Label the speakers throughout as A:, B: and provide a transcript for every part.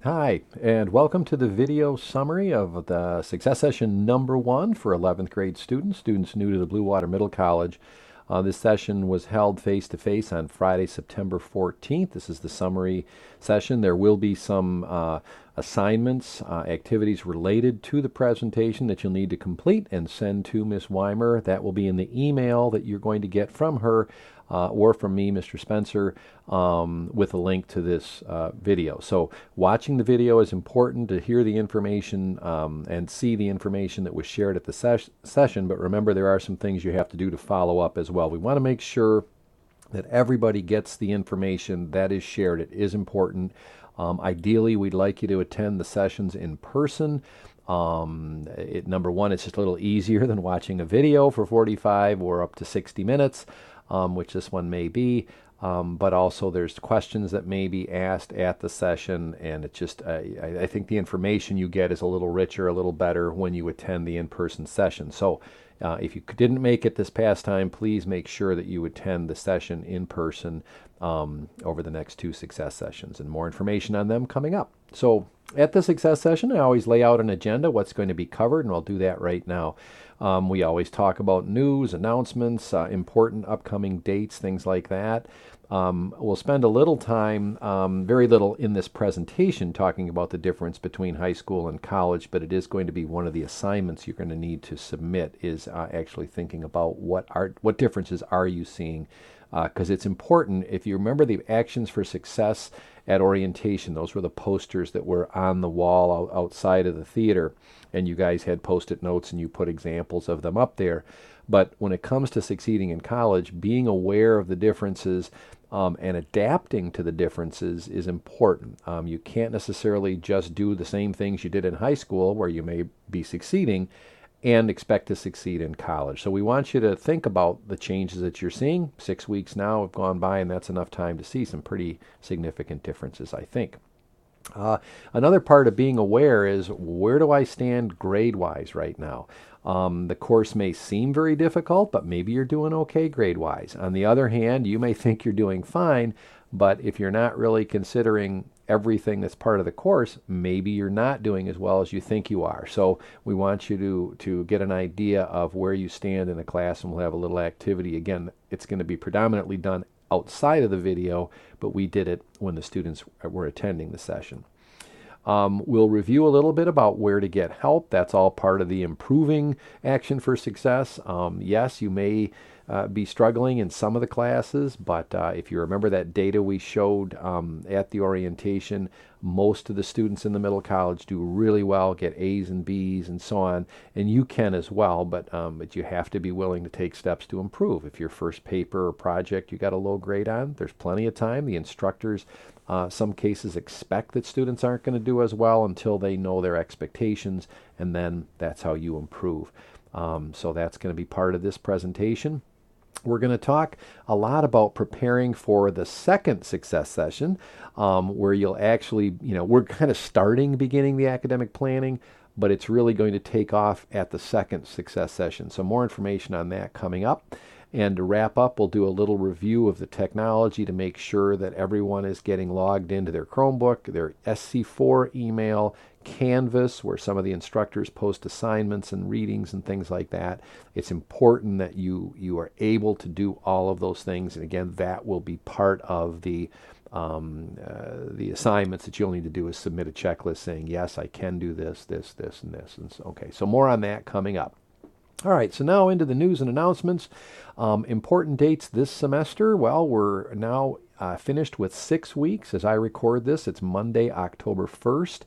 A: Hi, and welcome to the video summary of the Success Session number 1 for 11th grade students new to the Blue Water Middle College. This session was held face-to-face on Friday, September 14th. This is the summary session. There will be some assignments, activities related to the presentation that you'll need to complete and send to Ms. Weimer. That will be in the email that you're going to get from her or from me, Mr. Spencer, with a link to this video. So watching the video is important to hear the information and see the information that was shared at the session, but remember there are some things you have to do to follow up as well. We want to make sure that everybody gets the information that is shared. It is important. Ideally, we'd like you to attend the sessions in person. Number one, it's just a little easier than watching a video for 45 or up to 60 minutes. Which this one may be, but also there's questions that may be asked at the session, and it's just, I think the information you get is a little richer, a little better when you attend the in-person session. So if you didn't make it this past time, please make sure that you attend the session in person over the next 2 success sessions, and more information on them coming up. So at the success session, I always lay out an agenda, what's going to be covered, and I'll do that right now. We always talk about news, announcements, important upcoming dates, things like that. We'll spend a little time, very little in this presentation, talking about the difference between high school and college, but it is going to be one of the assignments you're going to need to submit is actually thinking about what differences are you seeing, because it's important. If you remember the actions for success at orientation, those were the posters that were on the wall outside of the theater, and you guys had post-it notes and you put examples of them up there. But when it comes to succeeding in college, being aware of the differences and adapting to the differences is important. You can't necessarily just do the same things you did in high school where you may be succeeding and expect to succeed in college. So we want you to think about the changes that you're seeing. 6 weeks now have gone by, and that's enough time to see some pretty significant differences, I think. Another part of being aware is, where do I stand grade-wise right now? The course may seem very difficult, but maybe you're doing okay grade-wise. On the other hand, you may think you're doing fine, but if you're not really considering everything that's part of the course, maybe you're not doing as well as you think you are. So we want you to get an idea of where you stand in the class, and we'll have a little activity. Again, it's going to be predominantly done outside of the video, but we did it when the students were attending the session. We'll review a little bit about where to get help. That's all part of the improving action for success. Yes, you may be struggling in some of the classes, but if you remember that data we showed at the orientation, most of the students in the middle college do really well, get A's and B's and so on, and you can as well, but you have to be willing to take steps to improve. If your first paper or project you got a low grade on, there's plenty of time. The instructors, some cases, expect that students aren't going to do as well until they know their expectations, and then that's how you improve. So that's going to be part of this presentation. We're going to talk a lot about preparing for the second success session, where you'll actually, we're kind of beginning the academic planning, but it's really going to take off at the second success session. So more information on that coming up. And to wrap up, we'll do a little review of the technology to make sure that everyone is getting logged into their Chromebook, their SC4 email, Canvas, where some of the instructors post assignments and readings and things like that. It's important that you are able to do all of those things. And again, that will be part of the assignments that you'll need to do is submit a checklist saying, yes, I can do this, this, this, and this. And so, okay, so more on that coming up. All right, so now into the news and announcements. Important dates this semester. Well, we're now finished with 6 weeks. As I record this, it's Monday, October 1st.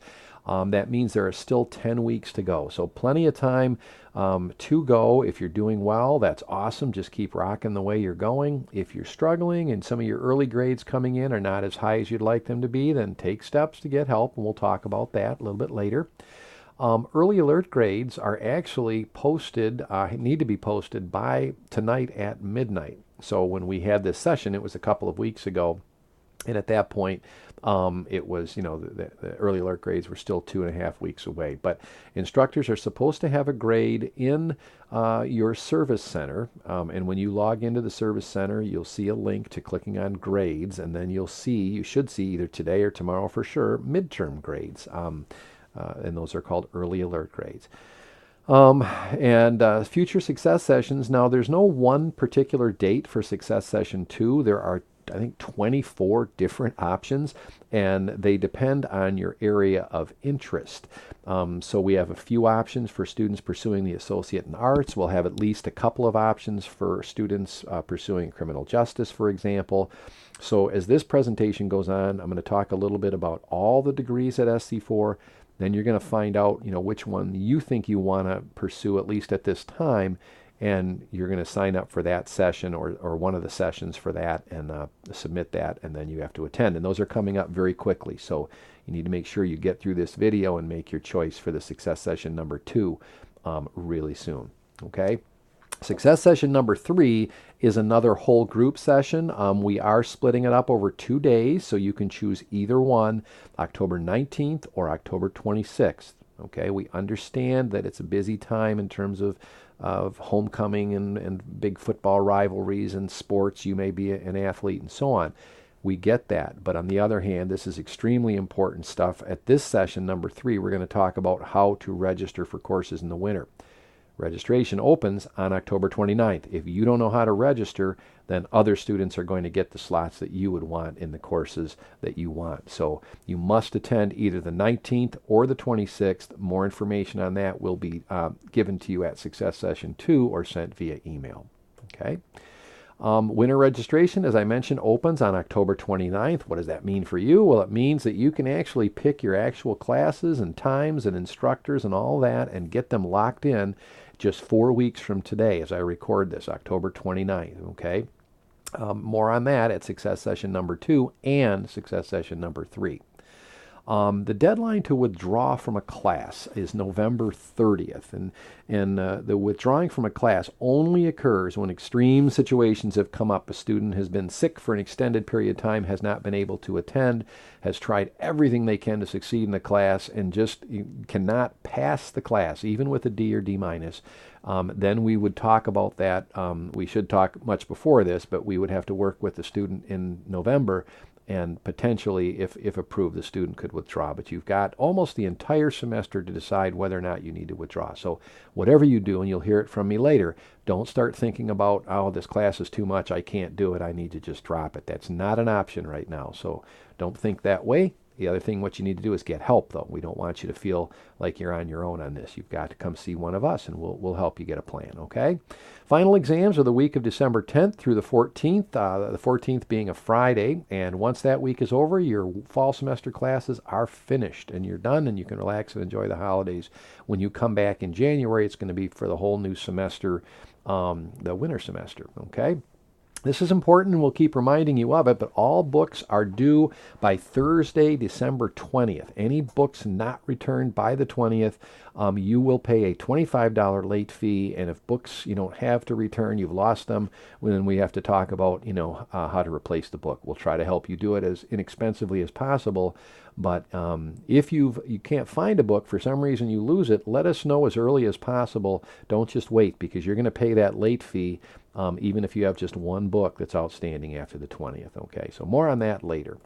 A: That means there are still 10 weeks to go. So plenty of time to go. If you're doing well, that's awesome. Just keep rocking the way you're going. If you're struggling and some of your early grades coming in are not as high as you'd like them to be, then take steps to get help, and we'll talk about that a little bit later. Early alert grades are actually posted, need to be posted by tonight at midnight. So when we had this session, it was a couple of weeks ago, And at that point, it was, the early alert grades were still 2.5 weeks away. But instructors are supposed to have a grade in your service center. And when you log into the service center, you'll see a link to clicking on grades. And then you should see either today or tomorrow for sure, midterm grades. And those are called early alert grades. And future success sessions. Now, there's no one particular date for success session 2. There are, I think, 24 different options, and they depend on your area of interest. So we have a few options for students pursuing the associate in arts. We'll have at least a couple of options for students pursuing criminal justice, for example. So as this presentation goes on, I'm going to talk a little bit about all the degrees at SC4. Then you're going to find out, which one you think you want to pursue, at least at this time, and you're going to sign up for that session or one of the sessions for that and submit that, and then you have to attend. And those are coming up very quickly, so you need to make sure you get through this video and make your choice for the success session number 2 really soon. Okay? Success session number 3 is another whole group session. We are splitting it up over 2 days, so you can choose either one, October 19th or October 26th. Okay, we understand that it's a busy time in terms of homecoming and big football rivalries and sports. You may be an athlete and so on. We get that. But on the other hand, this is extremely important stuff. At this session, number 3, we're going to talk about how to register for courses in the winter. Registration opens on October 29th. If you don't know how to register, then other students are going to get the slots that you would want in the courses that you want. So you must attend either the 19th or the 26th. More information on that will be given to you at Success Session 2 or sent via email. Okay. Winter registration, as I mentioned, opens on October 29th. What does that mean for you? Well, it means that you can actually pick your actual classes and times and instructors and all that and get them locked in just 4 weeks from today as I record this, October 29th, okay? More on that at Success Session number 2 and Success Session number 3. The deadline to withdraw from a class is November 30th, and the withdrawing from a class only occurs when extreme situations have come up. A student has been sick for an extended period of time, has not been able to attend, has tried everything they can to succeed in the class, and just cannot pass the class, even with a D or D minus. Then we would talk about that. We should talk much before this, but we would have to work with the student in November, and potentially, if approved, the student could withdraw. But you've got almost the entire semester to decide whether or not you need to withdraw. So whatever you do, and you'll hear it from me later, don't start thinking about, oh, this class is too much, I can't do it, I need to just drop it. That's not an option right now. So don't think that way. The other thing, what you need to do is get help, though. We don't want you to feel like you're on your own on this. You've got to come see one of us, and we'll help you get a plan, okay? Final exams are the week of December 10th through the 14th, the 14th being a Friday. And once that week is over, your fall semester classes are finished, and you're done, and you can relax and enjoy the holidays. When you come back in January, it's going to be for the whole new semester, the winter semester, okay? This is important, and we'll keep reminding you of it, but all books are due by Thursday, December 20th. Any books not returned by the 20th, you will pay a $25 late fee, and if books you don't have to return, you've lost them, then we have to talk about, how to replace the book. We'll try to help you do it as inexpensively as possible, but if you can't find a book, for some reason you lose it, let us know as early as possible. Don't just wait, because you're going to pay that late fee even if you have just one book that's outstanding after the 20th. Okay, so more on that later.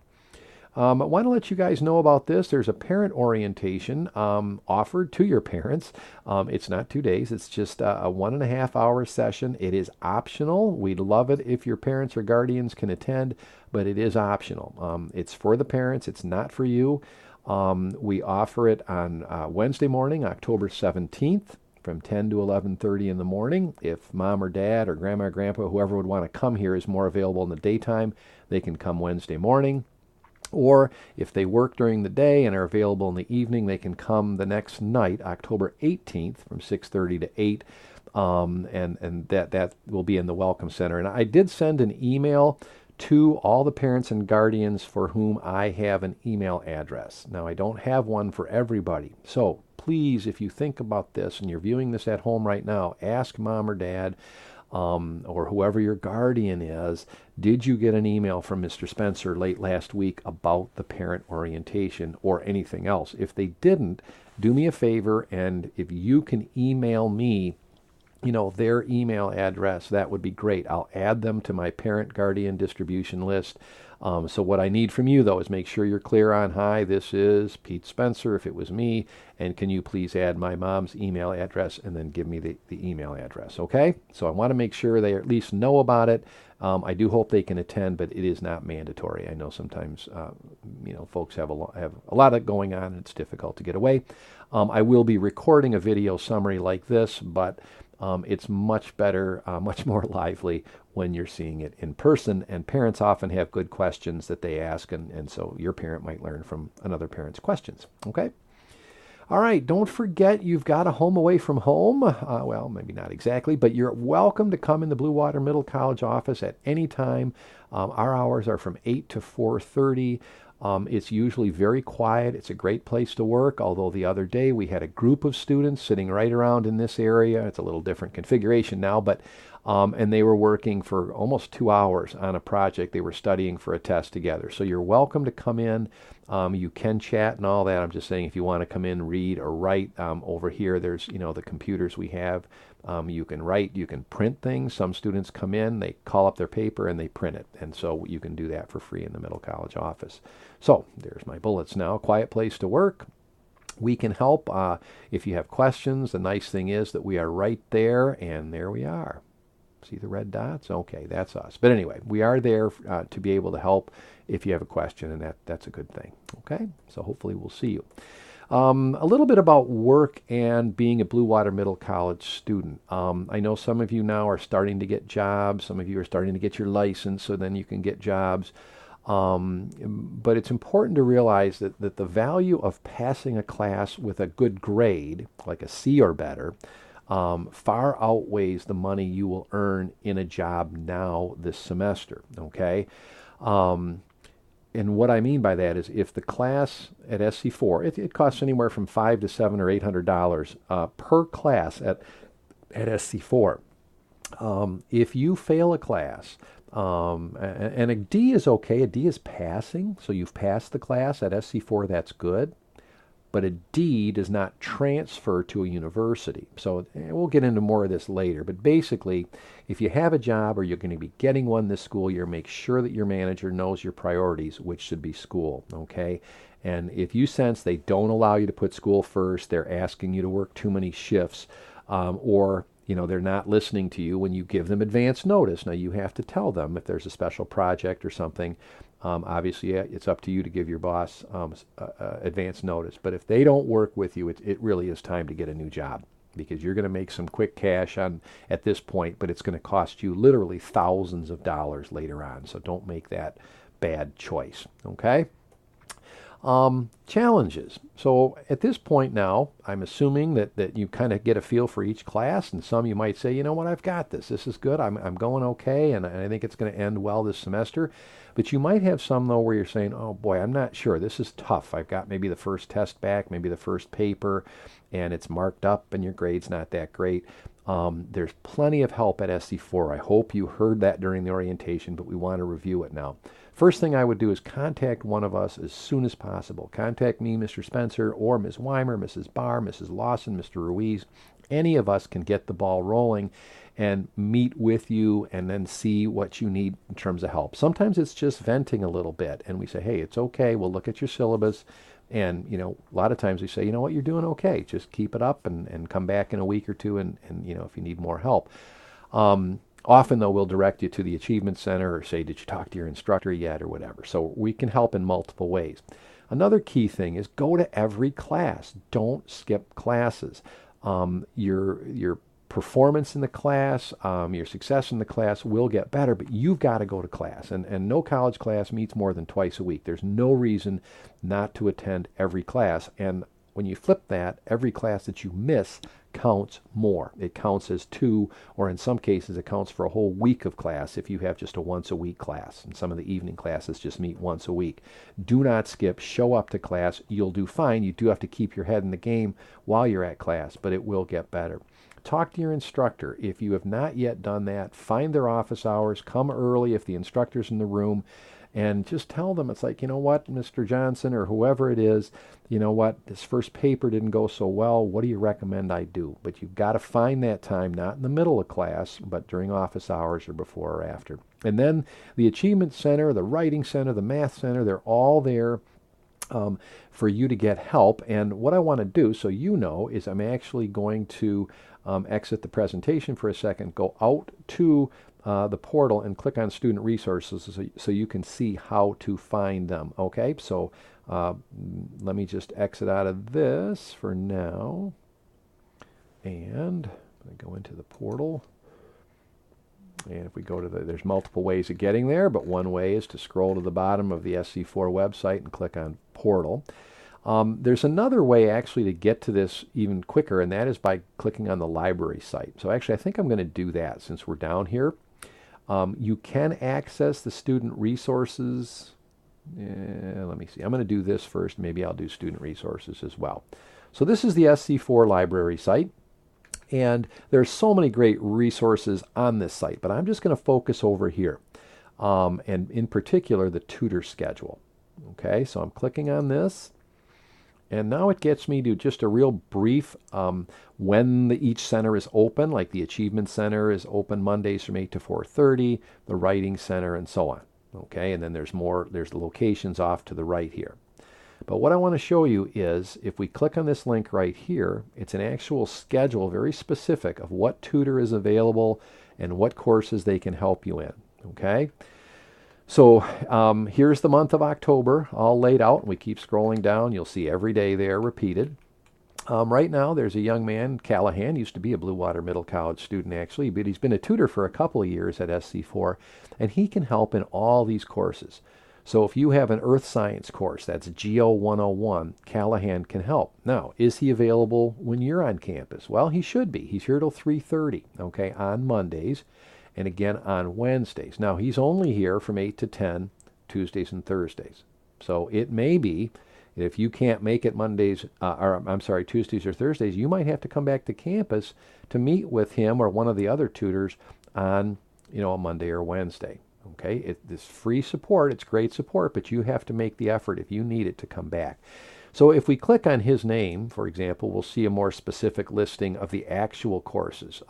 A: I want to let you guys know about this. There's a parent orientation offered to your parents. It's not 2 days. It's just a 1.5 hour session. It is optional. We'd love it if your parents or guardians can attend, but it is optional. It's for the parents. It's not for you. We offer it on Wednesday morning, October 17th. From 10 to 11:30 in the morning. If mom or dad or grandma or grandpa, whoever would want to come here, is more available in the daytime, they can come Wednesday morning. Or if they work during the day and are available in the evening, they can come the next night, October 18th, from 6:30 to 8. And that will be in the Welcome Center. And I did send an email to all the parents and guardians for whom I have an email address. Now, I don't have one for everybody. So please, if you think about this and you're viewing this at home right now, ask mom or dad or whoever your guardian is, did you get an email from Mr. Spencer late last week about the parent orientation or anything else? If they didn't, do me a favor, and if you can email me their email address, that would be great. I'll add them to my parent guardian distribution list. So what I need from you, though, is make sure you're clear on, hi, this is Pete Spencer, if it was me, and can you please add my mom's email address and then give me the email address, okay? So I want to make sure they at least know about it. I do hope they can attend, but it is not mandatory. I know sometimes, folks have a lot of going on, and it's difficult to get away. I will be recording a video summary like this, but it's much better, much more lively when you're seeing it in person, and parents often have good questions that they ask, and so your parent might learn from another parent's questions, okay? All right, don't forget you've got a home away from home. Well, maybe not exactly, but you're welcome to come in the Blue Water Middle College office at any time. Our hours are from 8 to 4:30. It's usually very quiet. It's a great place to work, although the other day we had a group of students sitting right around in this area. It's a little different configuration now, but and they were working for almost 2 hours on a project. They were studying for a test together. So you're welcome to come in. You can chat and all that. I'm just saying if you want to come in, read, or write, over here, there's, the computers we have. You can write, you can print things. Some students come in, they call up their paper, and they print it. And so you can do that for free in the Middle College office. So there's my bullets now. Quiet place to work. We can help if you have questions. The nice thing is that we are right there, and there we are. See the red dots? Okay, that's us. But anyway, we are there to be able to help if you have a question, and that's a good thing. Okay, so hopefully we'll see you. A little bit about work and being a Blue Water Middle College student. I know some of you now are starting to get jobs. Some of you are starting to get your license, so then you can get jobs. But it's important to realize that the value of passing a class with a good grade, like a C or better, far outweighs the money you will earn in a job now this semester, okay? And what I mean by that is if the class at SC4, it costs anywhere from $500 to $700 or $800 per class at SC4. If you fail a class, and a D is okay, a D is passing, so you've passed the class at SC4, that's good. But a D does not transfer to a university. So we'll get into more of this later. But basically, if you have a job or you're going to be getting one this school year, make sure that your manager knows your priorities, which should be school, okay? And if you sense they don't allow you to put school first, they're asking you to work too many shifts, or they're not listening to you when you give them advance notice. Now, you have to tell them if there's a special project or something. Obviously, it's up to you to give your boss advance notice. But if they don't work with you, it really is time to get a new job, because you're going to make some quick cash at this point, but it's going to cost you literally thousands of dollars later on. So don't make that bad choice, okay? Challenges. So at this point now, I'm assuming that you kind of get a feel for each class, and some you might say, you know what, I've got this. This is good. I'm going okay, and I think it's going to end well this semester. But you might have some, though, where you're saying, oh, boy, I'm not sure. This is tough. I've got maybe the first test back, maybe the first paper, and it's marked up, and your grade's not that great. There's plenty of help at SC4. I hope you heard that during the orientation, but we want to review it now. First thing I would do is contact one of us as soon as possible. Contact me, Mr. Spencer, or Ms. Weimer, Mrs. Barr, Mrs. Lawson, Mr. Ruiz. Any of us can get the ball rolling and meet with you and then see what you need in terms of help. Sometimes it's just venting a little bit, and we say, hey, it's okay. We'll look at your syllabus. And, a lot of times we say, you know what, you're doing okay. Just keep it up and come back in a week or two and if you need more help. Often, though, we'll direct you to the Achievement Center or say, did you talk to your instructor yet or whatever. So we can help in multiple ways. Another key thing is go to every class. Don't skip classes. Your performance in the class, your success in the class will get better, but you've got to go to class. And no college class meets more than twice a week. There's no reason not to attend every class. And when you flip that, every class that you miss counts more. It counts as 2, or in some cases it counts for a whole week of class if you have just a once-a-week class. And some of the evening classes just meet once a week. Do not skip. Show up to class. You'll do fine. You do have to keep your head in the game while you're at class, but it will get better. talk to your instructor. If you have not yet done that, find their office hours, come early if the instructor's in the room, and just tell them, it's like, you know what, Mr. Johnson or whoever it is, you know what, this first paper didn't go so well. What do you recommend I do? But you've got to find that time, not in the middle of class, but during office hours or before or after. And then the Achievement Center, the Writing Center, the Math Center, they're all there for you to get help. And what I want to do, so you know, is I'm actually going to exit the presentation for a second, go out to the portal and click on Student Resources so you can see how to find them. Okay, so let me just exit out of this for now. And I go into the portal. And if we go to there's multiple ways of getting there, but one way is to scroll to the bottom of the SC4 website and click on Portal. There's another way actually to get to this even quicker, and that is by clicking on the library site. So actually I think I'm going to do that since we're down here. You can access the student resources. Let me see. I'm going to do this first. Maybe I'll do student resources as well. So this is the SC4 library site. And there's so many great resources on this site, but I'm just going to focus over here, and in particular the tutor schedule. Okay, so I'm clicking on this, and now it gets me to just a real brief when each center is open, like the Achievement Center is open Mondays from 8 to 4:30, the Writing Center, and so on. Okay, and then there's the locations off to the right here. But what I want to show you is, if we click on this link right here, it's an actual schedule, very specific, of what tutor is available and what courses they can help you in. Okay? So here's the month of October all laid out. We keep scrolling down. You'll see every day there repeated. Right now, there's a young man, Callahan, used to be a Blue Water Middle College student actually, but he's been a tutor for a couple of years at SC4, and he can help in all these courses. So if you have an earth science course, that's Geo 101, Callahan can help. Now, is he available when you're on campus? Well, he should be. He's here till 3:30, okay, on Mondays, and again on Wednesdays. Now, he's only here from 8 to 10, Tuesdays and Thursdays. So it may be, if you can't make it Tuesdays or Thursdays, you might have to come back to campus to meet with him or one of the other tutors on, a Monday or Wednesday. Okay, it's free support, it's great support, but you have to make the effort if you need it to come back. So if we click on his name, for example, we'll see a more specific listing of the actual courses.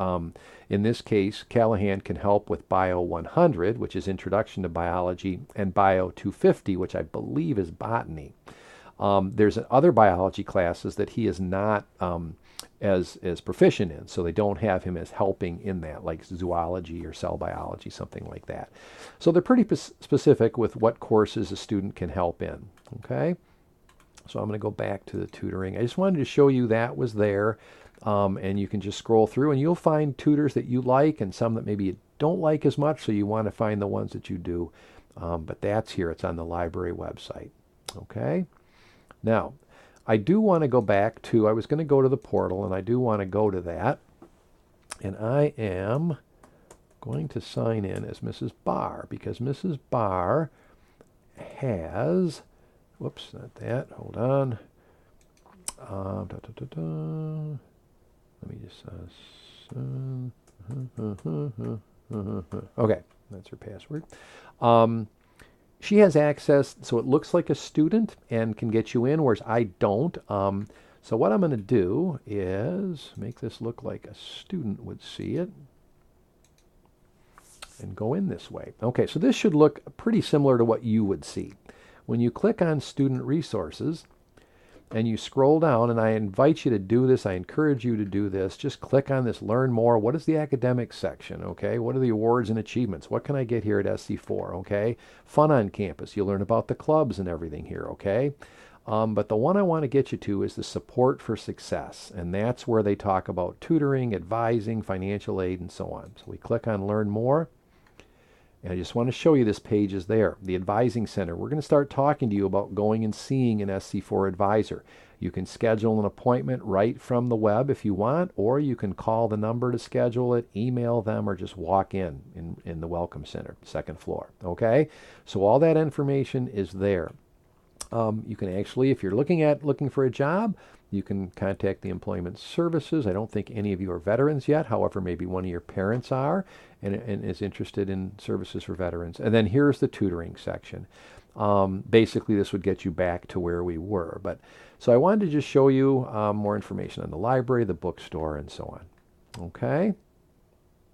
A: In this case, Callahan can help with Bio 100, which is Introduction to Biology, and Bio 250, which I believe is Botany. There's other biology classes that he is not as proficient in, so they don't have him as helping in that, like zoology or cell biology, something like that. So they're pretty specific with what courses a student can help in. Okay, so I'm going to go back to the tutoring. I just wanted to show you that was there, and you can just scroll through and you'll find tutors that you like and some that maybe you don't like as much, so you want to find the ones that you do. But that's here. It's on the library website. Okay, now I do want to go back to, I was going to go to the portal, and I do want to go to that. And I am going to sign in as Mrs. Barr, because Mrs. Barr has, whoops, not that, hold on. Let me just, okay, that's her password. She has access, so it looks like a student and can get you in, whereas I don't. So what I'm going to do is make this look like a student would see it and go in this way. Okay, so this should look pretty similar to what you would see. When you click on Student Resources and you scroll down, and I invite you to do this, I encourage you to do this, just click on this Learn More. What is the academic section, okay? What are the awards and achievements? What can I get here at SC4, okay? Fun on campus. You'll learn about the clubs and everything here, okay? But the one I want to get you to is the support for success, and that's where they talk about tutoring, advising, financial aid, and so on. So we click on Learn More. And I just want to show you this page is there. The Advising Center. We're going to start talking to you about going and seeing an SC4 advisor. You can schedule an appointment right from the web if you want, or you can call the number to schedule it, email them, or just walk in the Welcome Center, second floor. Okay? So all that information is there. You can actually, if you're looking for a job, you can contact the Employment Services. I don't think any of you are veterans yet. However, maybe one of your parents are and is interested in services for veterans. And then here's the tutoring section. Basically, this would get you back to where we were. But so I wanted to just show you more information on the library, the bookstore, and so on. Okay?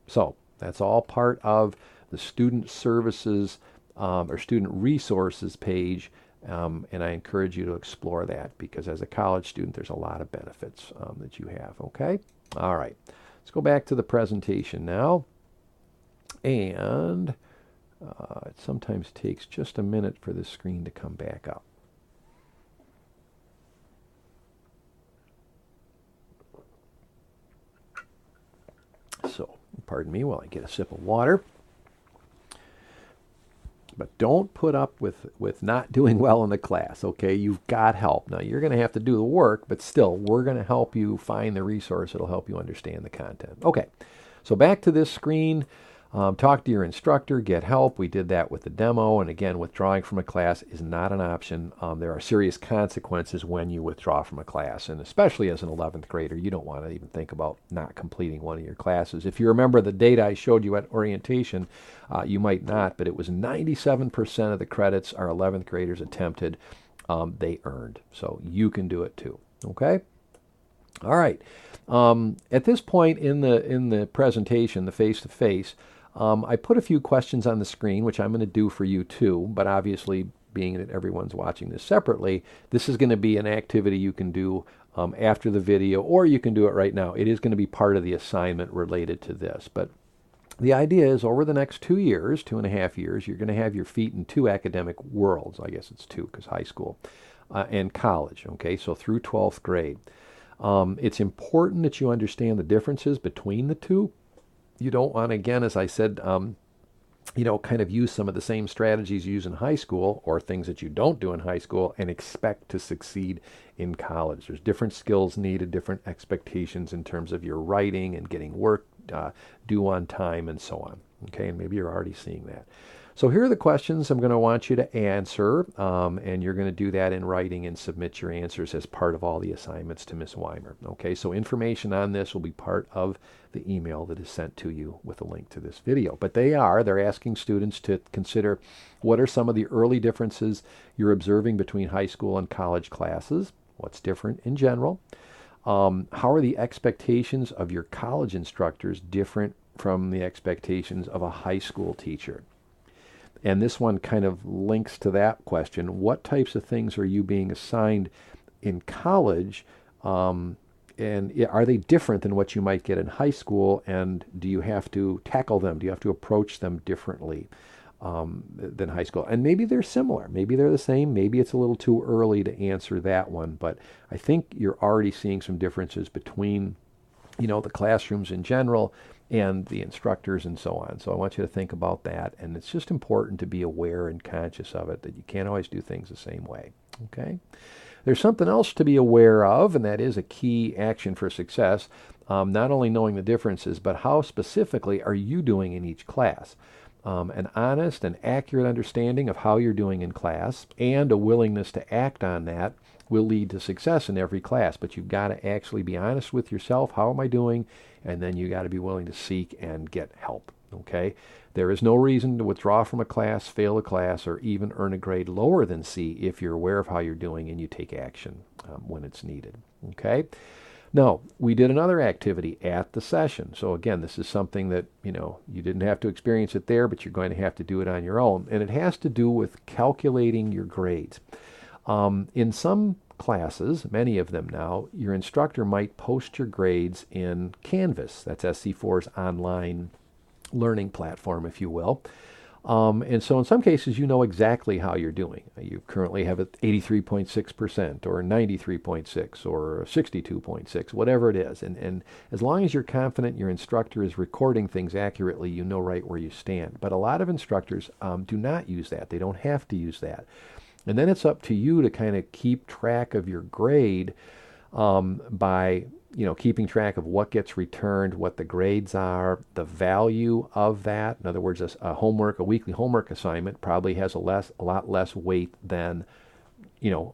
A: So that's all part of the Student Services or Student Resources page. And I encourage you to explore that because as a college student, there's a lot of benefits that you have. Okay? All right. Let's go back to the presentation now. And it sometimes takes just a minute for the screen to come back up. So, pardon me while I get a sip of water. But don't put up with not doing well in the class, okay? You've got help. Now, you're going to have to do the work, but still, we're going to help you find the resource that'll help you understand the content. Okay, so back to this screen. Talk to your instructor, get help. We did that with the demo. And again, withdrawing from a class is not an option. There are serious consequences when you withdraw from a class. And especially as an 11th grader, you don't want to even think about not completing one of your classes. If you remember the data I showed you at orientation, you might not, but it was 97% of the credits our 11th graders attempted, they earned. So you can do it too. Okay? All right. At this point in the presentation, the face-to-face, I put a few questions on the screen, which I'm going to do for you too, but obviously being that everyone's watching this separately, this is going to be an activity you can do after the video, or you can do it right now. It is going to be part of the assignment related to this. But the idea is over the next 2 years, 2.5 years, you're going to have your feet in two academic worlds. I guess it's two because high school and college, okay, so through 12th grade. It's important that you understand the differences between the two. You don't want to, again, as I said, kind of use some of the same strategies you use in high school or things that you don't do in high school and expect to succeed in college. There's different skills needed, different expectations in terms of your writing and getting work due on time and so on. Okay, and maybe you're already seeing that. So here are the questions I'm going to want you to answer, and you're going to do that in writing and submit your answers as part of all the assignments to Ms. Weimer. Okay, so information on this will be part of the email that is sent to you with a link to this video. But they're asking students to consider what are some of the early differences you're observing between high school and college classes, what's different in general, how are the expectations of your college instructors different from the expectations of a high school teacher. And this one kind of links to that question. What types of things are you being assigned in college? And are they different than what you might get in high school? And do you have to tackle them? Do you have to approach them differently than high school? And maybe they're similar. Maybe they're the same. Maybe it's a little too early to answer that one. But I think you're already seeing some differences between, the classrooms in general and the instructors and so on. So I want you to think about that. And it's just important to be aware and conscious of it, that you can't always do things the same way. Okay? There's something else to be aware of, and that is a key action for success. Not only knowing the differences, but how specifically are you doing in each class? An honest and accurate understanding of how you're doing in class and a willingness to act on that will lead to success in every class. But you've got to actually be honest with yourself. How am I doing? And then you got to be willing to seek and get help. Okay? There is no reason to withdraw from a class, fail a class, or even earn a grade lower than C if you're aware of how you're doing and you take action when it's needed. Okay? Now, we did another activity at the session. So again, this is something that, you didn't have to experience it there, but you're going to have to do it on your own. And it has to do with calculating your grades. In some classes, many of them now, your instructor might post your grades in Canvas. That's SC4's online learning platform, if you will. And so in some cases, you know exactly how you're doing. You currently have it 83.6% or 93.6 or 62.6, whatever it is. And as long as you're confident your instructor is recording things accurately, you know right where you stand. But a lot of instructors do not use that. They don't have to use that. And then it's up to you to kind of keep track of your grade by keeping track of what gets returned, what the grades are, the value of that. In other words, a weekly homework assignment probably has a lot less weight than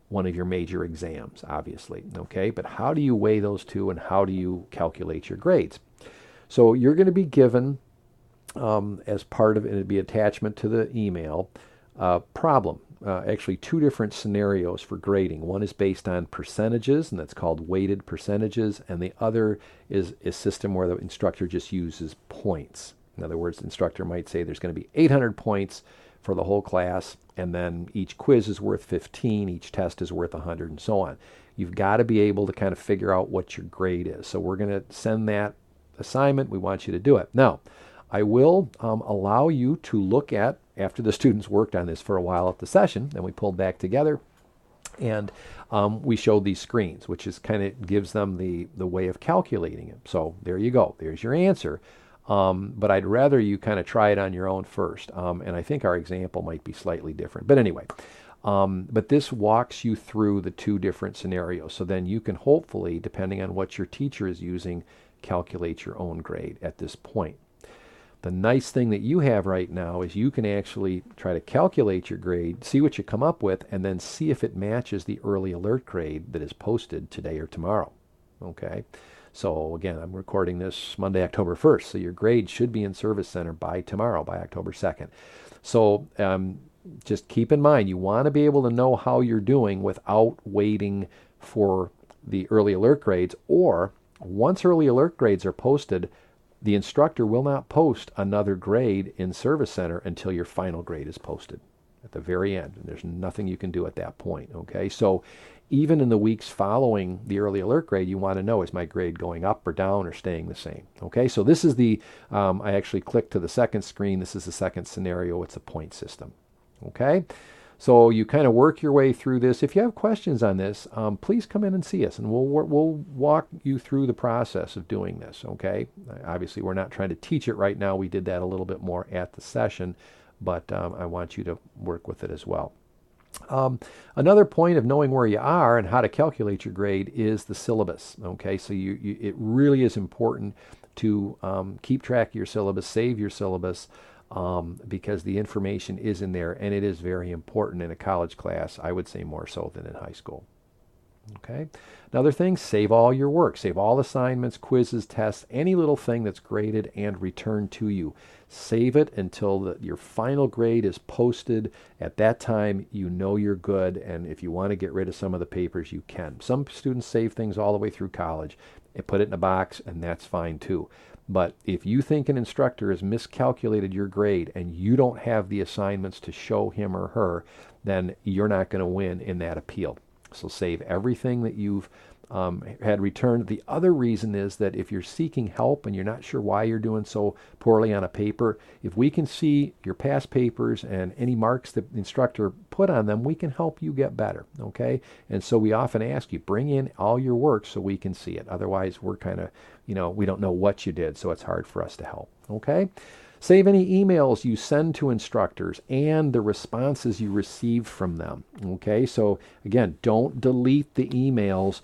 A: one of your major exams, obviously, okay? But how do you weigh those two, and how do you calculate your grades? So you're going to be given, as part of it, it'd be attachment to the email, problem. Actually, two different scenarios for grading. One is based on percentages, and that's called weighted percentages, and the other is a system where the instructor just uses points. In other words, the instructor might say there's going to be 800 points for the whole class, and then each quiz is worth 15, each test is worth 100, and so on. You've got to be able to kind of figure out what your grade is. So we're going to send that assignment. We want you to do it. Now, I will allow you to look at, after the students worked on this for a while at the session, then we pulled back together, and we showed these screens, which is kind of gives them the way of calculating it. So there you go. There's your answer. But I'd rather you kind of try it on your own first. And I think our example might be slightly different. But anyway, but this walks you through the two different scenarios. So then you can hopefully, depending on what your teacher is using, calculate your own grade at this point. The nice thing that you have right now is you can actually try to calculate your grade, see what you come up with, and then see if it matches the early alert grade that is posted today or tomorrow. Okay? So again, I'm recording this Monday, October 1st, so your grade should be in Service Center by tomorrow, by October 2nd. So just keep in mind, you want to be able to know how you're doing without waiting for the early alert grades, or once early alert grades are posted, the instructor will not post another grade in Service Center until your final grade is posted at the very end. And there's nothing you can do at that point, okay? So even in the weeks following the early alert grade, you want to know, is my grade going up or down or staying the same? Okay, so this is the, I actually clicked to the second screen. This is the second scenario. It's a point system. Okay, so you kind of work your way through this. If you have questions on this, please come in and see us, and we'll walk you through the process of doing this. Okay, obviously we're not trying to teach it right now. We did that a little bit more at the session, but I want you to work with it as well. Another point of knowing where you are and how to calculate your grade is the syllabus. Okay, so it really is important to keep track of your syllabus, save your syllabus, because the information is in there, and it is very important in a college class. I would say more so than in high school. Okay. Another thing, save all your work. Save all assignments, quizzes, tests, any little thing that's graded and returned to you. Save it until your final grade is posted. At that time, you know you're good, and if you want to get rid of some of the papers, you can. Some students save things all the way through college and put it in a box, and that's fine too. But if you think an instructor has miscalculated your grade and you don't have the assignments to show him or her, then you're not going to win in that appeal. So save everything that you've had returned. The other reason is that if you're seeking help and you're not sure why you're doing so poorly on a paper, if we can see your past papers and any marks that the instructor put on them, we can help you get better, okay? And so we often ask you, bring in all your work so we can see it. Otherwise, we're kind of, we don't know what you did, so it's hard for us to help, okay? Save any emails you send to instructors and the responses you receive from them. Okay, so again, don't delete the emails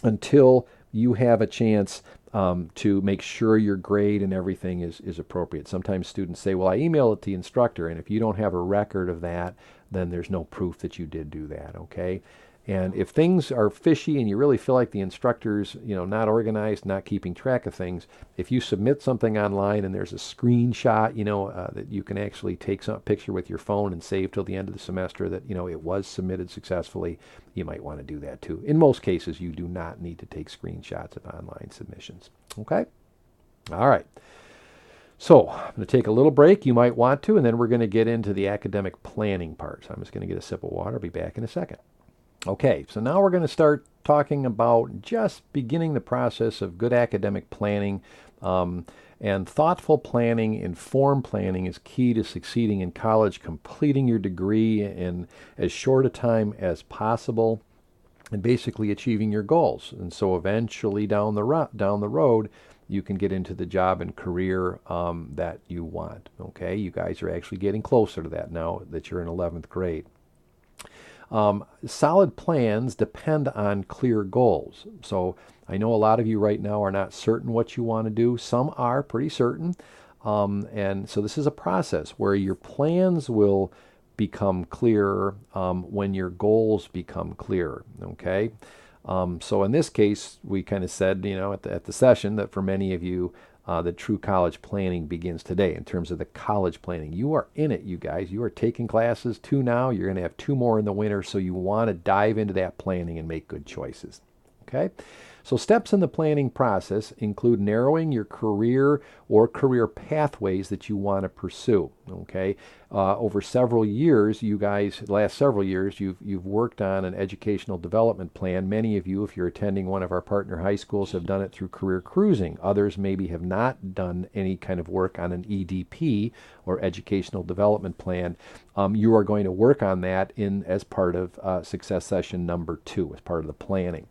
A: until you have a chance to make sure your grade and everything is appropriate. Sometimes students say, well, I emailed it to the instructor, and if you don't have a record of that, then there's no proof that you did do that, okay? And if things are fishy and you really feel like the instructor's, not organized, not keeping track of things, if you submit something online and there's a screenshot, that you can actually take some picture with your phone and save till the end of the semester that, it was submitted successfully, you might want to do that too. In most cases, you do not need to take screenshots of online submissions. Okay? All right. So I'm going to take a little break. You might want to, and then we're going to get into the academic planning part. So I'm just going to get a sip of water. I'll be back in a second. Okay, so now we're going to start talking about just beginning the process of good academic planning, and thoughtful planning, informed planning is key to succeeding in college, completing your degree in as short a time as possible, and basically achieving your goals. And so eventually down the road, you can get into the job and career that you want. Okay, you guys are actually getting closer to that now that you're in 11th grade. Solid plans depend on clear goals. So I know a lot of you right now are not certain what you want to do. Some are pretty certain. And so this is a process where your plans will become clearer when your goals become clearer, okay? So in this case, we kind of said, at the session that for many of you, the true college planning begins today in terms of the college planning. You are in it, you guys. You are taking classes 2 now. You're going to have 2 more in the winter, so you want to dive into that planning and make good choices. Okay? So steps in the planning process include narrowing your career or career pathways that you want to pursue. Okay, over several years, you guys, last several years, you've worked on an educational development plan. Many of you, if you're attending one of our partner high schools, have done it through career cruising. Others maybe have not done any kind of work on an EDP or educational development plan. You are going to work on that as part of Success Session number 2, as part of the planning.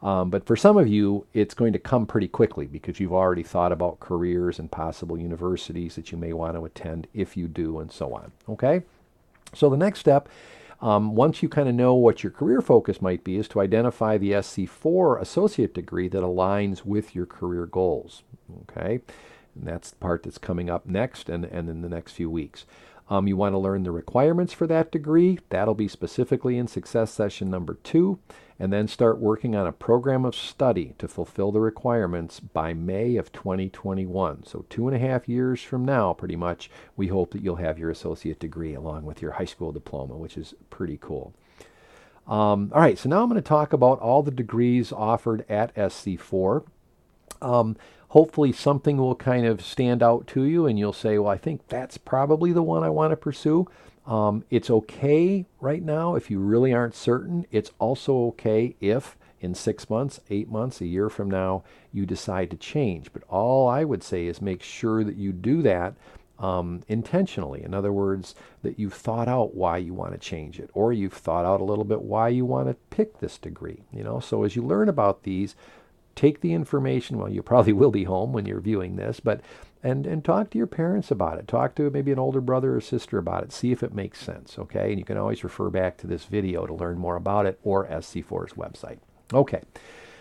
A: But for some of you, it's going to come pretty quickly because you've already thought about careers and possible universities that you may want to attend if you do, and so on. Okay? So the next step, once you kind of know what your career focus might be, is to identify the SC4 associate degree that aligns with your career goals. Okay? And that's the part that's coming up next and in the next few weeks. You want to learn the requirements for that degree. That'll be specifically in Success Session number 2. And then start working on a program of study to fulfill the requirements by May of 2021. So 2.5 years from now, pretty much, we hope that you'll have your associate degree along with your high school diploma, which is pretty cool. All right, so now I'm going to talk about all the degrees offered at SC4. Hopefully something will kind of stand out to you and you'll say, well, I think that's probably the one I want to pursue. It's okay right now if you really aren't certain. It's also okay if in 6 months, 8 months, a year from now, you decide to change. But all I would say is make sure that you do that intentionally. In other words, that you've thought out why you want to change it, or you've thought out a little bit why you want to pick this degree. So as you learn about these, take the information. Well, you probably will be home when you're viewing this, but and talk to your parents about it. Talk to maybe an older brother or sister about it. See if it makes sense, okay? And you can always refer back to this video to learn more about it, or SC4's website. Okay,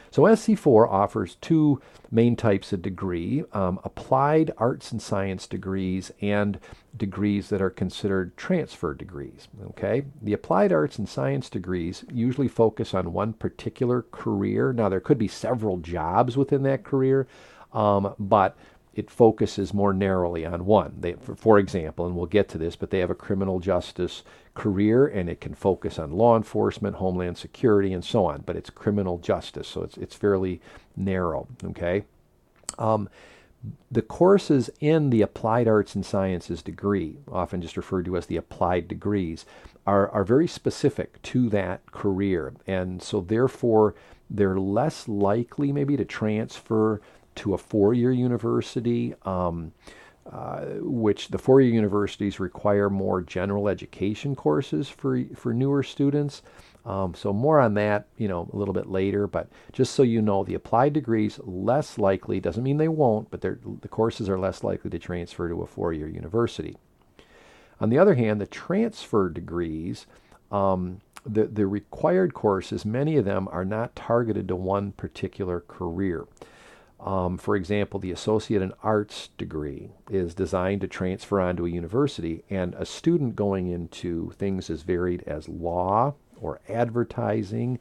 A: so SC4 offers 2 main types of degree, applied arts and science degrees and degrees that are considered transfer degrees, okay? The applied arts and science degrees usually focus on one particular career. Now, there could be several jobs within that career, but it focuses more narrowly on one. For example, and we'll get to this, but they have a criminal justice career, and it can focus on law enforcement, homeland security, and so on. But it's criminal justice, so it's fairly narrow. Okay. The courses in the applied arts and sciences degree, often just referred to as the applied degrees, are very specific to that career, and so therefore they're less likely maybe to transfer to a 4-year university, which the 4-year universities require more general education courses for newer students. So more on that, a little bit later. But just so you know, the applied degrees less likely, doesn't mean they won't, but the courses are less likely to transfer to a 4-year university. On the other hand, the transfer degrees, the required courses, many of them are not targeted to one particular career. For example, the Associate in Arts degree is designed to transfer onto a university, and a student going into things as varied as law or advertising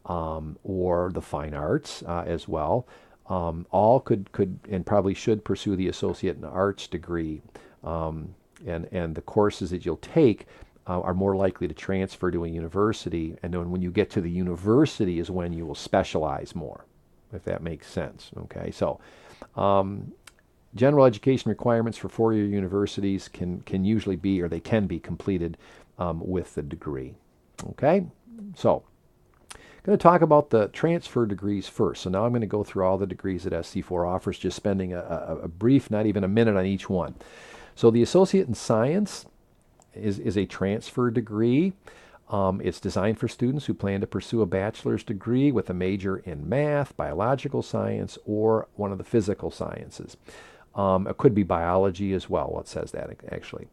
A: or the fine arts as well, all could and probably should pursue the Associate in Arts degree, and the courses that you'll take are more likely to transfer to a university, and then when you get to the university is when you will specialize more, if that makes sense. Okay, so general education requirements for 4-year universities can usually be, or they can be completed with the degree. Okay, so I'm going to talk about the transfer degrees first. So now I'm going to go through all the degrees that SC4 offers, just spending a brief, not even a minute on each one. So the Associate in Science is a transfer degree. It's designed for students who plan to pursue a bachelor's degree with a major in math, biological science, or one of the physical sciences. It could be biology as well. Well, it says that actually.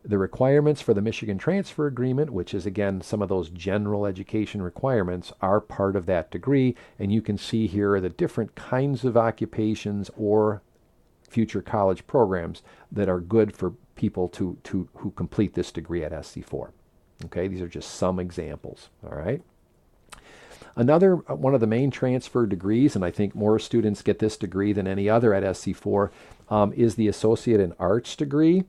A: The requirements for the Michigan Transfer Agreement, which is again some of those general education requirements, are part of that degree, and you can see here the different kinds of occupations or future college programs that are good for people who complete this degree at SC4. Okay, these are just some examples. All right. Another one of the main transfer degrees, and I think more students get this degree than any other at SC4, is the Associate in Arts degree.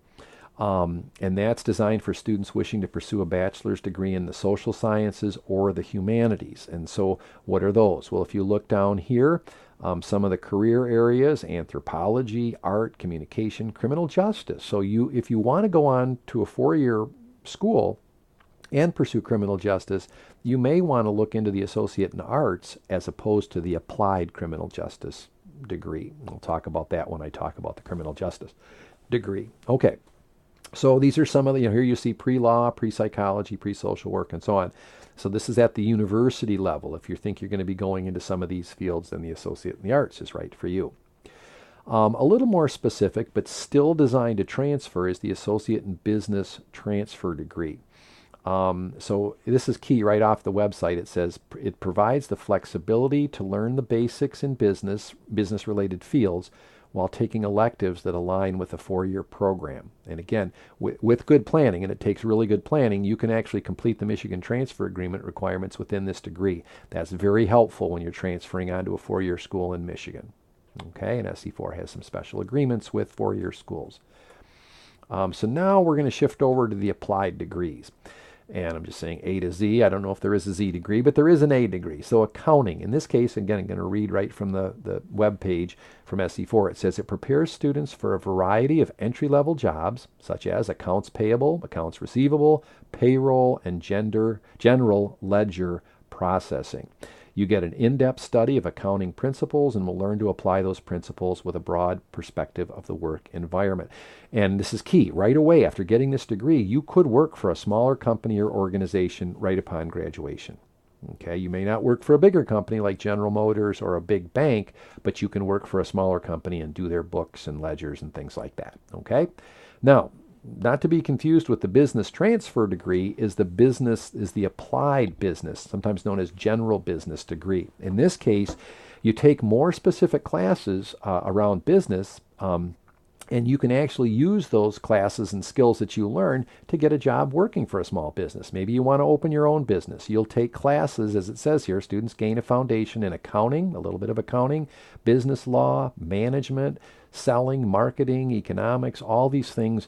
A: And that's designed for students wishing to pursue a bachelor's degree in the social sciences or the humanities. And so what are those? Well, if you look down here, some of the career areas: anthropology, art, communication, criminal justice. So if you want to go on to a 4-year school and pursue criminal justice, you may want to look into the Associate in Arts as opposed to the Applied Criminal Justice degree. We'll talk about that when I talk about the criminal justice degree. Okay. So these are some of the, here you see pre-law, pre-psychology, pre-social work, and so on. So this is at the university level. If you think you're going to be going into some of these fields, then the Associate in the Arts is right for you. A little more specific, but still designed to transfer, is the Associate in Business Transfer degree. So this is key right off the website. It says it provides the flexibility to learn the basics in business-related fields, while taking electives that align with a 4-year program. And again, with good planning, and it takes really good planning, you can actually complete the Michigan Transfer Agreement requirements within this degree. That's very helpful when you're transferring onto a 4-year school in Michigan. Okay, and SC4 has some special agreements with 4-year schools. So now we're going to shift over to the applied degrees. And I'm just saying A to Z. I don't know if there is a Z degree, but there is an A degree. So accounting. In this case, again, I'm going to read right from the web page from SC4. It says it prepares students for a variety of entry-level jobs, such as accounts payable, accounts receivable, payroll, and general ledger processing. You get an in-depth study of accounting principles and will learn to apply those principles with a broad perspective of the work environment. And this is key. Right away after getting this degree, you could work for a smaller company or organization right upon graduation. Okay, you may not work for a bigger company like General Motors or a big bank, but you can work for a smaller company and do their books and ledgers and things like that. Okay? Now, not to be confused with the business transfer degree, is the applied business, sometimes known as general business degree. In this case, you take more specific classes around business, and you can actually use those classes and skills that you learn to get a job working for a small business. Maybe you want to open your own business. You'll take classes, as it says here, students gain a foundation in accounting, a little bit of accounting, business law, management, selling, marketing, economics, all these things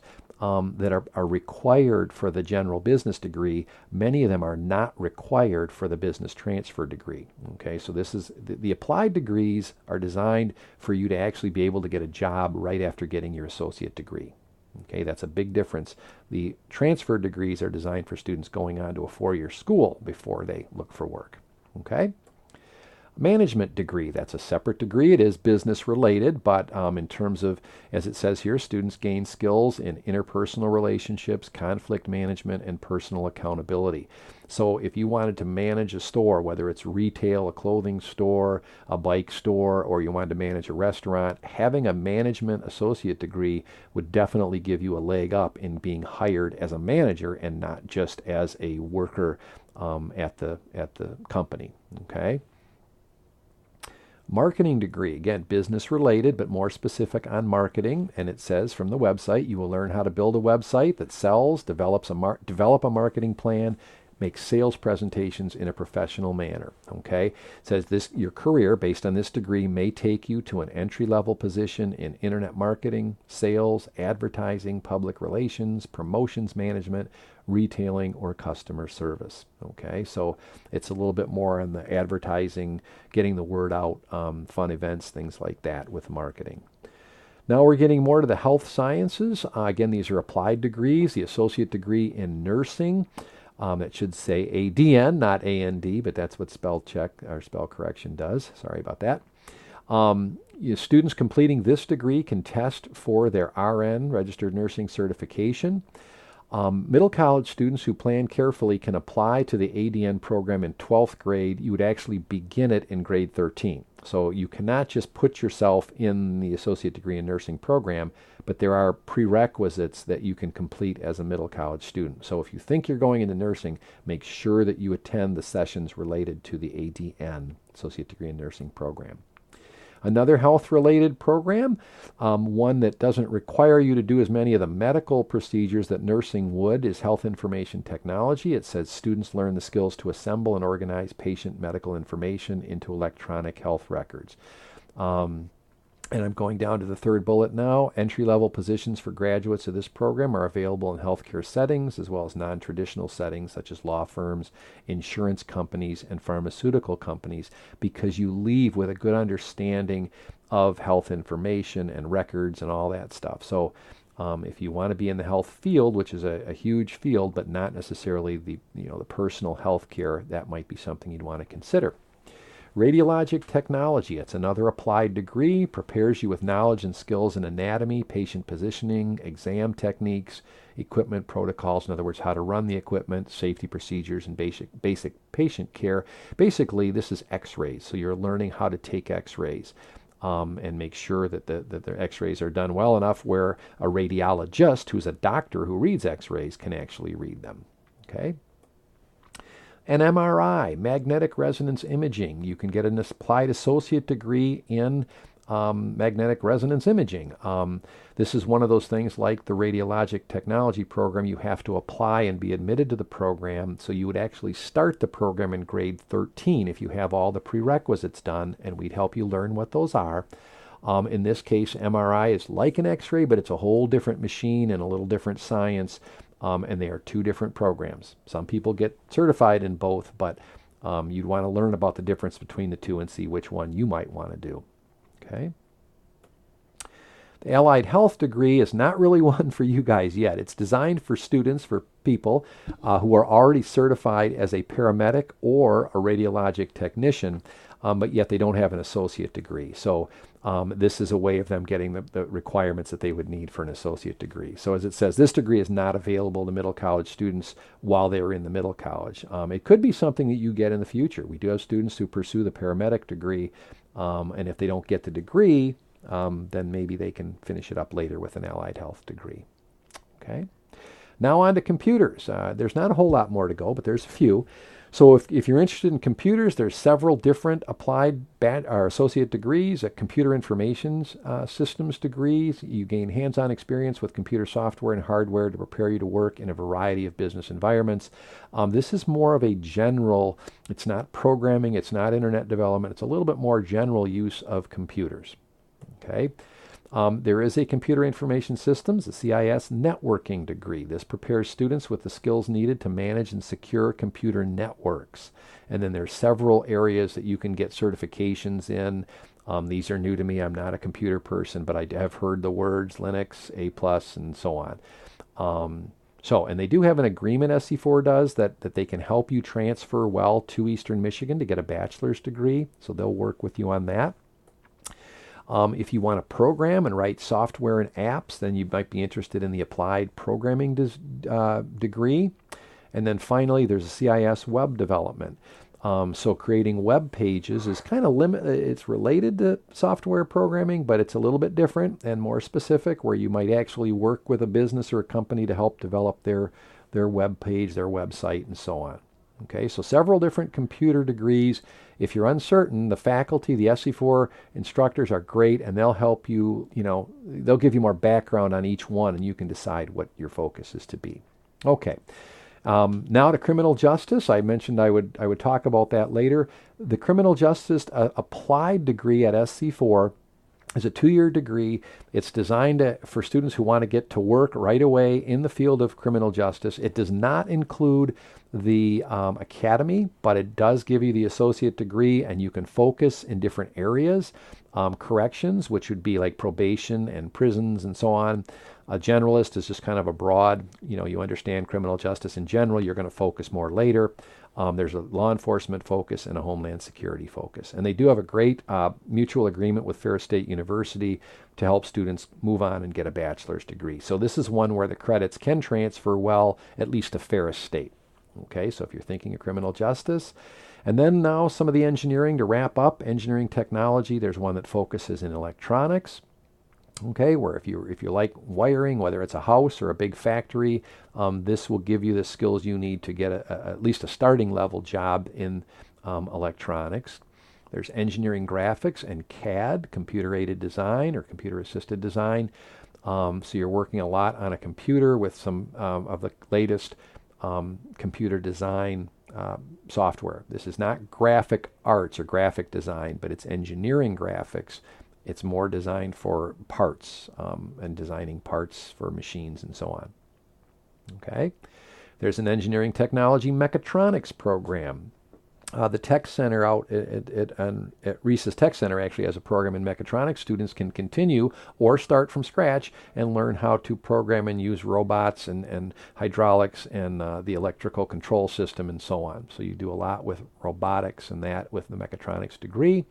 A: that are required for the general business degree. Many of them are not required for the business transfer degree. Okay, so this is the applied degrees are designed for you to actually be able to get a job right after getting your associate degree. Okay, that's a big difference. The transfer degrees are designed for students going on to a 4-year school before they look for work. Okay. Management degree, that's a separate degree. It is business related, but in terms of, as it says here, students gain skills in interpersonal relationships, conflict management, and personal accountability. So if you wanted to manage a store, whether it's retail, a clothing store, a bike store, or you wanted to manage a restaurant, having a management associate degree would definitely give you a leg up in being hired as a manager and not just as a worker at the company. Okay. Marketing degree, again, business related, but more specific on marketing. And it says from the website, you will learn how to build a website that sells, develop a marketing plan, make sales presentations in a professional manner. Okay, it says your career based on this degree may take you to an entry-level position in internet marketing, sales, advertising, public relations, promotions management, retailing, or customer service. Okay, so it's a little bit more on the advertising, getting the word out, fun events, things like that with marketing. Now we're getting more to the health sciences. Again, these are applied degrees. The associate degree in nursing. It should say ADN, not AND, but that's what spell check or spell correction does. Sorry about that. Students completing this degree can test for their RN, registered nursing certification. Middle college students who plan carefully can apply to the ADN program in 12th grade. You would actually begin it in grade 13. So you cannot just put yourself in the associate degree in nursing program, but there are prerequisites that you can complete as a middle college student. So if you think you're going into nursing, make sure that you attend the sessions related to the ADN, associate degree in nursing program. Another health-related program, one that doesn't require you to do as many of the medical procedures that nursing would, is health information technology. It says students learn the skills to assemble and organize patient medical information into electronic health records. And I'm going down to the third bullet now. Entry-level positions for graduates of this program are available in healthcare settings as well as non-traditional settings such as law firms, insurance companies, and pharmaceutical companies, because you leave with a good understanding of health information and records and all that stuff. So if you want to be in the health field, which is a huge field, but not necessarily the personal health care, that might be something you'd want to consider. Radiologic technology, it's another applied degree, prepares you with knowledge and skills in anatomy, patient positioning, exam techniques, equipment protocols, in other words, how to run the equipment, safety procedures, and basic patient care. Basically, this is x-rays, so you're learning how to take x-rays and make sure that the x-rays are done well enough where a radiologist, who's a doctor who reads x-rays, can actually read them. Okay. An MRI, magnetic resonance imaging. You can get an applied associate degree in magnetic resonance imaging. This is one of those things like the radiologic technology program. You have to apply and be admitted to the program. So you would actually start the program in grade 13 if you have all the prerequisites done, and we'd help you learn what those are. In this case, MRI is like an X-ray, but it's a whole different machine and a little different science. And they are two different programs. Some people get certified in both, but you'd want to learn about the difference between the two and see which one you might want to do. Okay. The allied health degree is not really one for you guys yet. It's designed for students, for people who are already certified as a paramedic or a radiologic technician, but yet they don't have an associate degree. So this is a way of them getting the requirements that they would need for an associate degree. So as it says, this degree is not available to middle college students while they are in the middle college. It could be something that you get in the future. We do have students who pursue the paramedic degree, and if they don't get the degree, then maybe they can finish it up later with an allied health degree. Okay. Now on to computers. There's not a whole lot more to go, but there's a few. So if you're interested in computers, there's several different applied or associate degrees, computer information systems degrees. You gain hands-on experience with computer software and hardware to prepare you to work in a variety of business environments. This is more of a general, it's not programming, it's not internet development, it's a little bit more general use of computers. Okay. There is a Computer Information Systems, a CIS networking degree. This prepares students with the skills needed to manage and secure computer networks. And then there's several areas that you can get certifications in. These are new to me. I'm not a computer person, but I have heard the words Linux, A+, and so on. And they do have an agreement, SC4 does, that they can help you transfer well to Eastern Michigan to get a bachelor's degree. So they'll work with you on that. If you want to program and write software and apps, then you might be interested in the applied programming degree. And then finally, there's a CIS web development. So creating web pages is kind of it's related to software programming, but it's a little bit different and more specific, where you might actually work with a business or a company to help develop their web page, their website, and so on. Okay, so several different computer degrees. If you're uncertain, the faculty, the SC4 instructors are great, and they'll help you, they'll give you more background on each one, and you can decide what your focus is to be. Okay, now to criminal justice. I mentioned I would talk about that later. The criminal justice applied degree at SC4 is a 2-year degree. It's designed for students who want to get to work right away in the field of criminal justice. It does not include the academy, but it does give you the associate degree, and you can focus in different areas. Corrections, which would be like probation and prisons and so on. A generalist is just kind of a broad, you understand criminal justice in general. You're going to focus more later. There's a law enforcement focus and a homeland security focus. And they do have a great mutual agreement with Ferris State University to help students move on and get a bachelor's degree. So this is one where the credits can transfer well, at least to Ferris State. Okay, so if you're thinking of criminal justice. And then now some of the engineering to wrap up. Engineering technology, there's one that focuses in electronics. Okay, where if you like wiring, whether it's a house or a big factory, this will give you the skills you need to get at least a starting level job in electronics. There's engineering graphics and CAD, computer-aided design or computer-assisted design. So you're working a lot on a computer with some of the latest computer design software. This is not graphic arts or graphic design, but it's engineering graphics. It's more designed for parts and designing parts for machines and so on. Okay. There's an engineering technology mechatronics program. The Tech Center out at Reese's Tech Center actually has a program in mechatronics. Students can continue or start from scratch and learn how to program and use robots and hydraulics and the electrical control system and so on. So you do a lot with robotics and that with the mechatronics degree.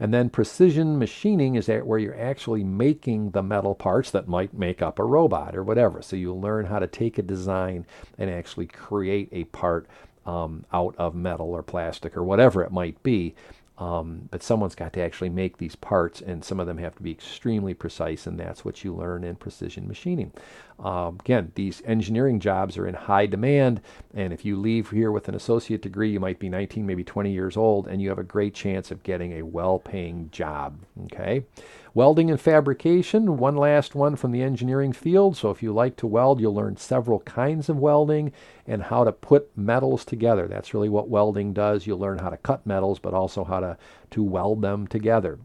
A: And then precision machining is where you're actually making the metal parts that might make up a robot or whatever. So you'll learn how to take a design and actually create a part out of metal or plastic or whatever it might be. But someone's got to actually make these parts, and some of them have to be extremely precise, and that's what you learn in precision machining. Again, these engineering jobs are in high demand, and if you leave here with an associate degree, you might be 19, maybe 20 years old, and you have a great chance of getting a well-paying job. Okay. Welding and fabrication, one last one from the engineering field. So if you like to weld, you'll learn several kinds of welding and how to put metals together. That's really what welding does. You'll learn how to cut metals, but also how to weld them together.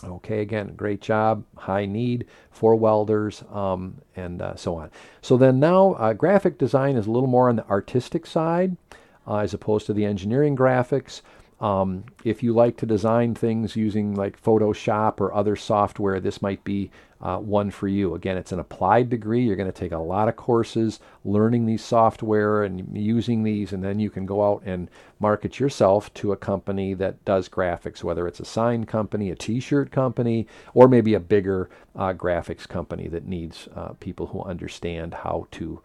A: Okay, again, great job, high need for welders, and so on. So then now graphic design is a little more on the artistic side as opposed to the engineering graphics. If you like to design things using like Photoshop or other software, this might be one for you. Again, it's an applied degree. You're going to take a lot of courses learning these software and using these, and then you can go out and market yourself to a company that does graphics, whether it's a sign company, a t-shirt company, or maybe a bigger graphics company that needs people who understand how to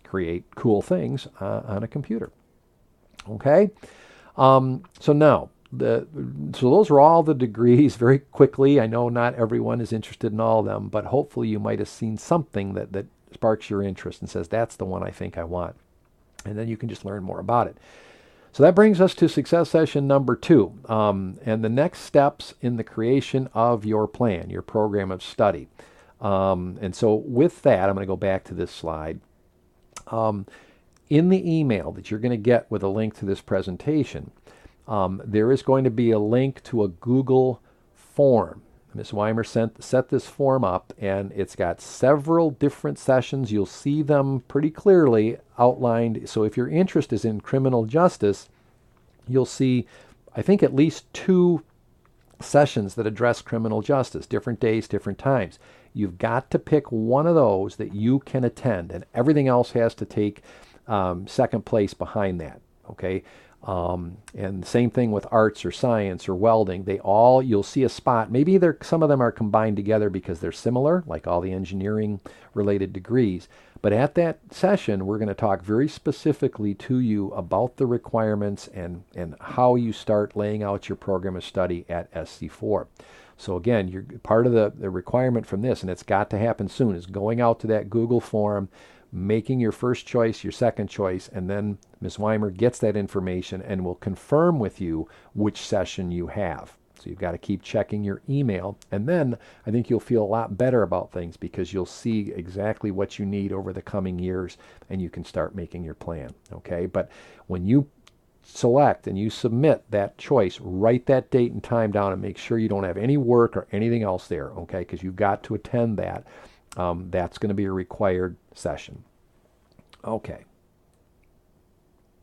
A: create cool things on a computer. Okay? So now, so those are all the degrees very quickly. I know not everyone is interested in all of them, but hopefully you might have seen something that sparks your interest and says, that's the one I think I want. And then you can just learn more about it. So that brings us to success session number 2, and the next steps in the creation of your plan, your program of study. And so with that, I'm going to go back to this slide. In the email that you're going to get with a link to this presentation, there is going to be a link to a Google form. Ms. Weimer set this form up, and it's got several different sessions. You'll see them pretty clearly outlined. So if your interest is in criminal justice, you'll see, I think, at least 2 sessions that address criminal justice, different days, different times. You've got to pick one of those that you can attend, and everything else has to take second place behind that. Okay. And the same thing with arts or science or welding. You'll see a spot. Maybe some of them are combined together because they're similar, like all the engineering related degrees. But at that session, we're going to talk very specifically to you about the requirements and how you start laying out your program of study at SC4. So again, you're part of the requirement from this, and it's got to happen soon, is going out to that Google form, making your first choice, your second choice, and then Ms. Weimer gets that information and will confirm with you which session you have. So you've got to keep checking your email, and then I think you'll feel a lot better about things because you'll see exactly what you need over the coming years, and you can start making your plan. Okay, but when you select and you submit that choice, write that date and time down and make sure you don't have any work or anything else there, okay, because you've got to attend that. That's going to be a required session. Okay.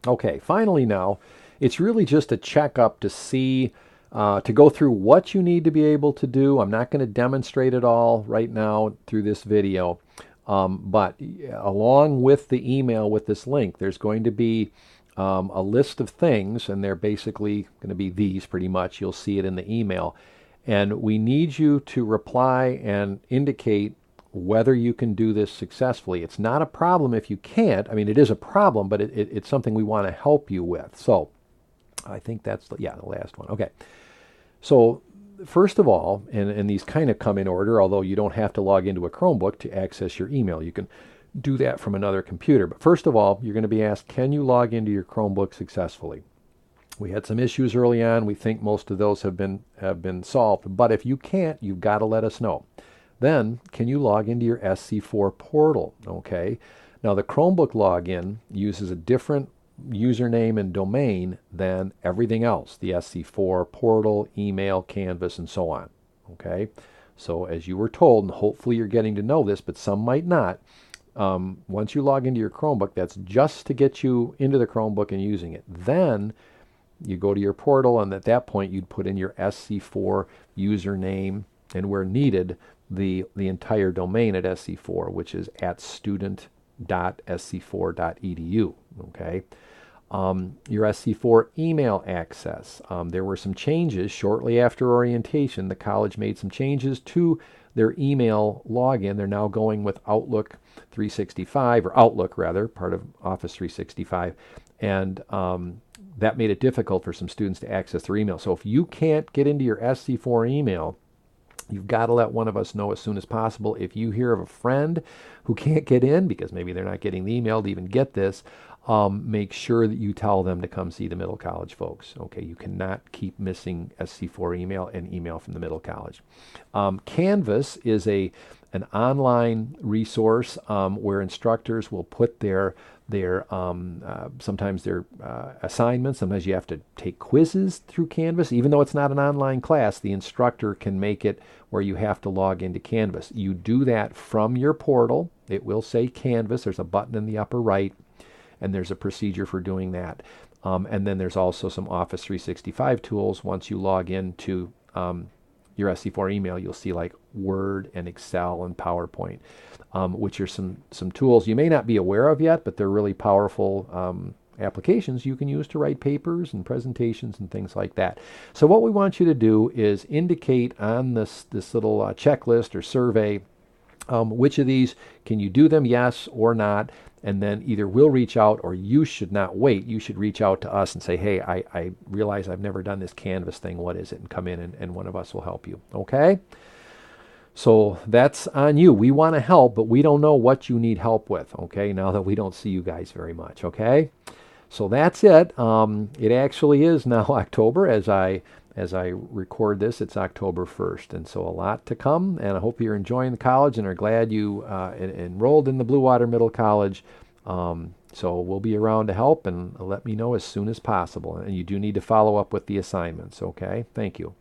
A: Okay, finally now, it's really just a checkup to see, to go through what you need to be able to do. I'm not going to demonstrate it all right now through this video, but along with the email with this link, there's going to be a list of things, and they're basically going to be these pretty much. You'll see it in the email. And we need you to reply and indicate whether you can do this successfully. It's not a problem if you can't. I mean, it is a problem, but it's something we want to help you with. So I think that's, the last one. Okay. So first of all, and these kind of come in order, although you don't have to log into a Chromebook to access your email. You can do that from another computer. But first of all, you're going to be asked, can you log into your Chromebook successfully? We had some issues early on. We think most of those have been solved. But if you can't, you've got to let us know. Then, can you log into your SC4 portal? Okay. Now, the Chromebook login uses a different username and domain than everything else, the SC4 portal, email, Canvas, and so on. Okay. So, as you were told, and hopefully you're getting to know this, but some might not, once you log into your Chromebook, that's just to get you into the Chromebook and using it. Then you go to your portal, and at that point, you'd put in your SC4 username, and where needed, the entire domain at SC4, which is at student.sc4.edu. Okay. Your SC4 email access. There were some changes shortly after orientation. The college made some changes to their email login. They're now going with Outlook 365, or Outlook rather, part of Office 365, and that made it difficult for some students to access their email. So if you can't get into your SC4 email, you've got to let one of us know as soon as possible. If you hear of a friend who can't get in because maybe they're not getting the email to even get this, make sure that you tell them to come see the Middle College folks. Okay, you cannot keep missing SC4 email and email from the Middle College. Canvas is an online resource where instructors will put their sometimes their assignments. Sometimes you have to take quizzes through Canvas. Even though it's not an online class, the instructor can make it where you have to log into Canvas. You do that from your portal. It will say Canvas. There's a button in the upper right, and there's a procedure for doing that. And then there's also some Office 365 tools. Once you log into your SC4 email, you'll see like Word and Excel and PowerPoint, which are some tools you may not be aware of yet, but they're really powerful applications you can use to write papers and presentations and things like that. So what we want you to do is indicate on this little checklist or survey which of these can you do them, yes or not, and then either we'll reach out, or you should not wait. You should reach out to us and say, hey, I realize I've never done this Canvas thing. What is it? And come in, and one of us will help you. Okay? So that's on you. We want to help, but we don't know what you need help with, okay, now that we don't see you guys very much, okay? So that's it. It actually is now October. As I record this, it's October 1st, and so a lot to come, and I hope you're enjoying the college and are glad you enrolled in the Blue Water Middle College. So we'll be around to help, and let me know as soon as possible. And you do need to follow up with the assignments, okay? Thank you.